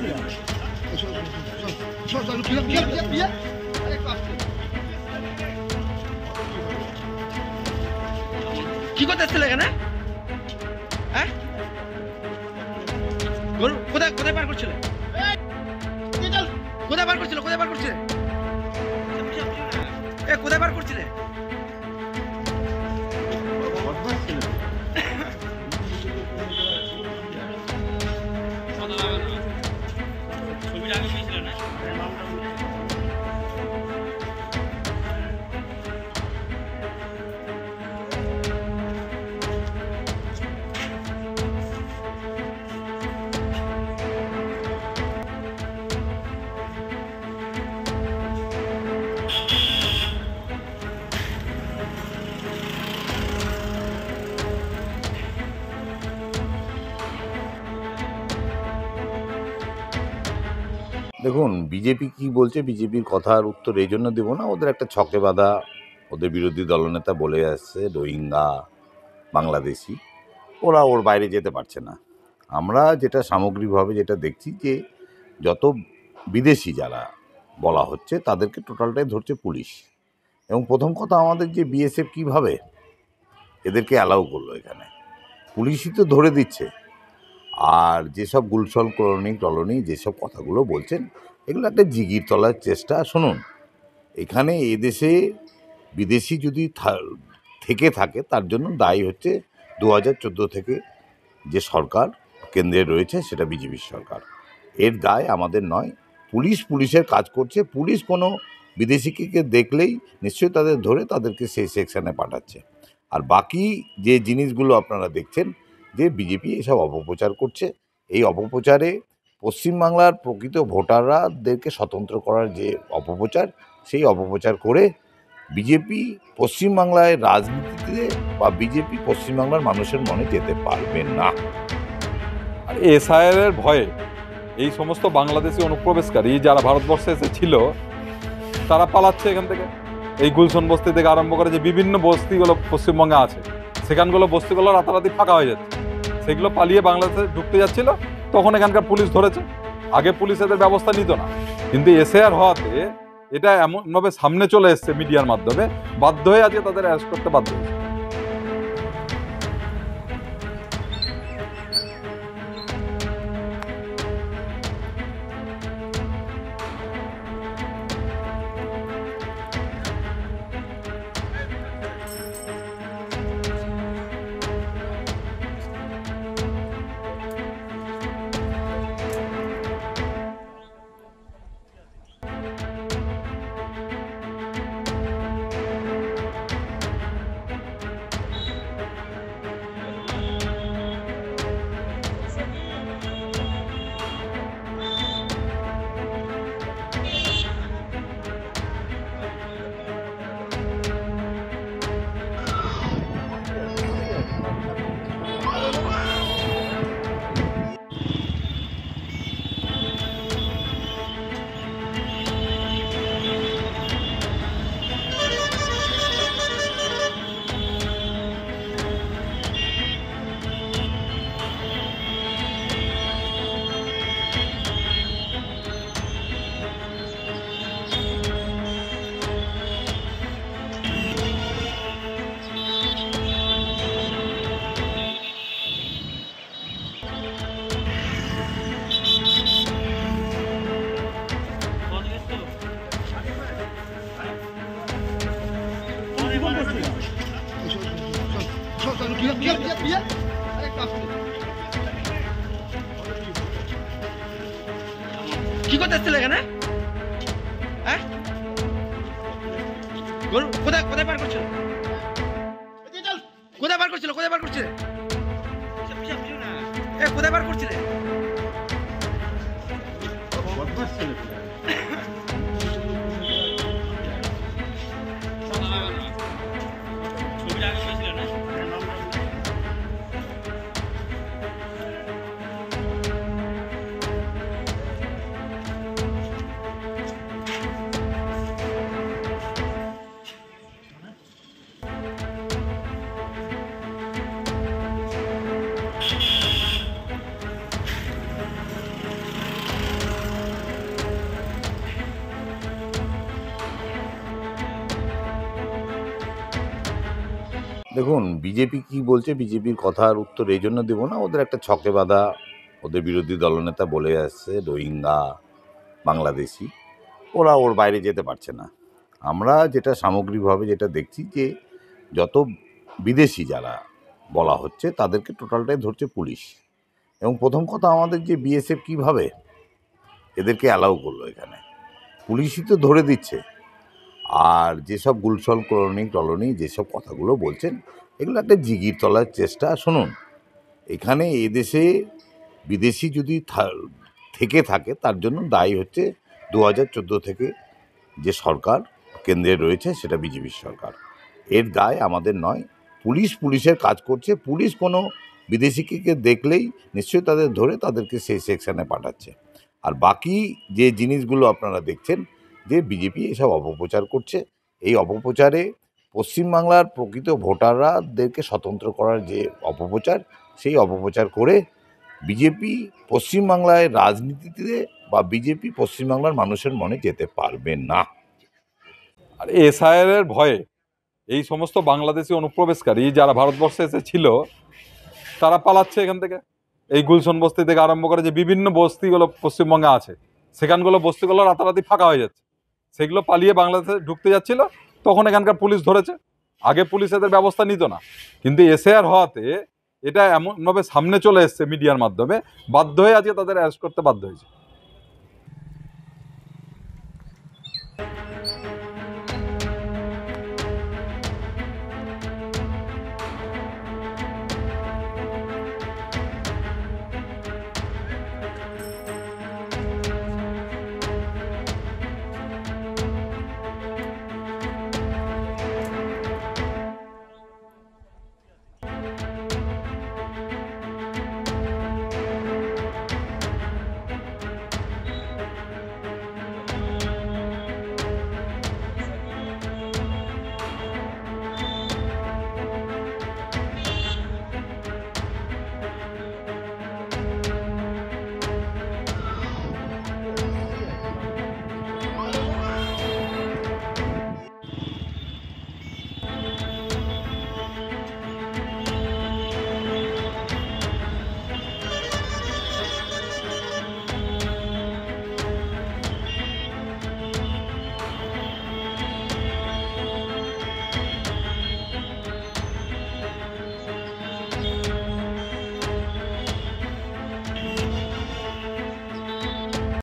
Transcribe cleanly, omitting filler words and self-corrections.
কি করতে এসেছিল এখানে? হ্যাঁ, কোথায় কোথায় পার করছিল? কোথায় পার করছিল? কোথায় পার করছিলে? কোথায় পার করছিলে? ছবিটা আগে পেয়েছিল না? দেখুন, বিজেপি কি বলছে, বিজেপির কথার উত্তর এই জন্য দেবো না, ওদের একটা ছকে বাঁধা ওদের বিরোধী দলনেতা বলে আসছে রোহিঙ্গা বাংলাদেশি, ওরা ওর বাইরে যেতে পারছে না। আমরা যেটা সামগ্রিকভাবে যেটা দেখছি যে যত বিদেশি যারা বলা হচ্ছে তাদেরকে টোটালটাই ধরছে পুলিশ। এবং প্রথম কথা, আমাদের যে বিএসএফ কীভাবে এদেরকে অ্যালাউ করলো এখানে, পুলিশই তো ধরে দিচ্ছে। আর যেসব গুলশল টলনি যেসব কথাগুলো বলছেন, এগুলো একটা জিগির তলার চেষ্টা। শুনুন, এখানে এদেশে বিদেশি যদি থেকে থাকে তার জন্য দায়ী হচ্ছে 2014 থেকে যে সরকার কেন্দ্রে রয়েছে সেটা বিজেপির সরকার। এর দায় আমাদের নয়। পুলিশের কাজ করছে। পুলিশ কোনো বিদেশিকে দেখলেই নিশ্চয়ই তাদের ধরে তাদেরকে সেই সেকশনে পাঠাচ্ছে। আর বাকি যে জিনিসগুলো আপনারা দেখছেন যে বিজেপি এসব অপপ্রচার করছে, এই অপপ্রচারে পশ্চিমবাংলার প্রকৃত ভোটারদেরকে স্বতন্ত্র করার যে অপপ্রচার, সেই অপপ্রচার করে বিজেপি পশ্চিমবাংলায় রাজনীতিতে বা বিজেপি পশ্চিমবাংলার মানুষের মনে যেতে পারবে না। আর এসআইআর ভয়ে এই সমস্ত বাংলাদেশি অনুপ্রবেশকারী যারা ভারতবর্ষে এসেছিল তারা পালাচ্ছে এখান থেকে। এই গুলশন বস্তি থেকে আরম্ভ করে যে বিভিন্ন বস্তিগুলো পশ্চিমবঙ্গে আছে, সেখানগুলো বস্তিগুলো রাতারাতি ফাঁকা হয়ে যাচ্ছে। সেগুলো পালিয়ে বাংলাদেশে ঢুকতে যাচ্ছিল, তখন এখানকার পুলিশ ধরেছে। আগে পুলিশ এদের ব্যবস্থা নিত না, কিন্তু এসআইআর হওয়াতে এটা এমনভাবে সামনে চলে এসছে মিডিয়ার মাধ্যমে, বাধ্য হয়ে আজকে তাদের অ্যারেস্ট করতে বাধ্য হয়েছে। কি করতে এসেছিল এখানে? হ্যাঁ, কোথায় কোথায় পার করছিল? কোথায় পার করছিল? কোথায় পার করছিলে? কোথায় পার করছিলে? ছবিটা আগে পেয়েছিল না? দেখুন বিজেপি কি বলছে, বিজেপির কথার উত্তর এই জন্য দেবো না, ওদের একটা ছকে বাঁধা ওদের বিরোধী দলনেতা বলে আসছে রোহিঙ্গা বাংলাদেশি, ওরা ওর বাইরে যেতে পারছে না। আমরা যেটা সামগ্রিকভাবে যেটা দেখছি যে যত বিদেশি যারা বলা হচ্ছে তাদেরকে টোটালটাই ধরছে পুলিশ। এবং প্রথম কথা আমাদের যে বিএসএফ কীভাবে এদেরকে অ্যালাউ করলো, এখানে পুলিশই তো ধরে দিচ্ছে। আর যেসব গুলশন টলনি যেসব কথাগুলো বলছেন, এগুলো একটা জিগির তলার চেষ্টা। শুনুন, এখানে এদেশে বিদেশি যদি থেকে থাকে তার জন্য দায়ী হচ্ছে 2014 থেকে যে সরকার কেন্দ্রে রয়েছে সেটা বিজেপির সরকার। এর দায় আমাদের নয়। পুলিশের কাজ করছে। পুলিশ কোনো বিদেশিকে দেখলেই নিশ্চয়ই তাদের ধরে তাদেরকে সেই সেকশনে পাঠাচ্ছে। আর বাকি যে জিনিসগুলো আপনারা দেখছেন যে বিজেপি এসব অপপ্রচার করছে, এই অপপ্রচারে পশ্চিমবাংলার প্রকৃত ভোটারদেরকে স্বতন্ত্র করার যে অপপ্রচার, সেই অপপ্রচার করে বিজেপি পশ্চিমবাংলায় রাজনীতিতে বা বিজেপি পশ্চিমবাংলার মানুষের মনে যেতে পারবে না। আর এসআইআর ভয়ে এই সমস্ত বাংলাদেশি অনুপ্রবেশকারী যারা ভারতবর্ষে এসে ছিল তারা পালাচ্ছে এখান থেকে। এই গুলশন বস্তি থেকে আরম্ভ করে যে বিভিন্ন বস্তিগুলো পশ্চিমবঙ্গে আছে, সেখানগুলো বস্তিগুলো রাতারাতি ফাঁকা হয়ে যাচ্ছে। সেগুলো পালিয়ে বাংলাদেশে ঢুকতে যাচ্ছিল, তখন এখানকার পুলিশ ধরেছে। আগে পুলিশ এদের ব্যবস্থা নিত না, কিন্তু এসআইআর হওয়াতে এটা এমনভাবে সামনে চলে এসছে মিডিয়ার মাধ্যমে, বাধ্য হয়ে আজকে তাদের অ্যারেস্ট করতে বাধ্য হয়েছে।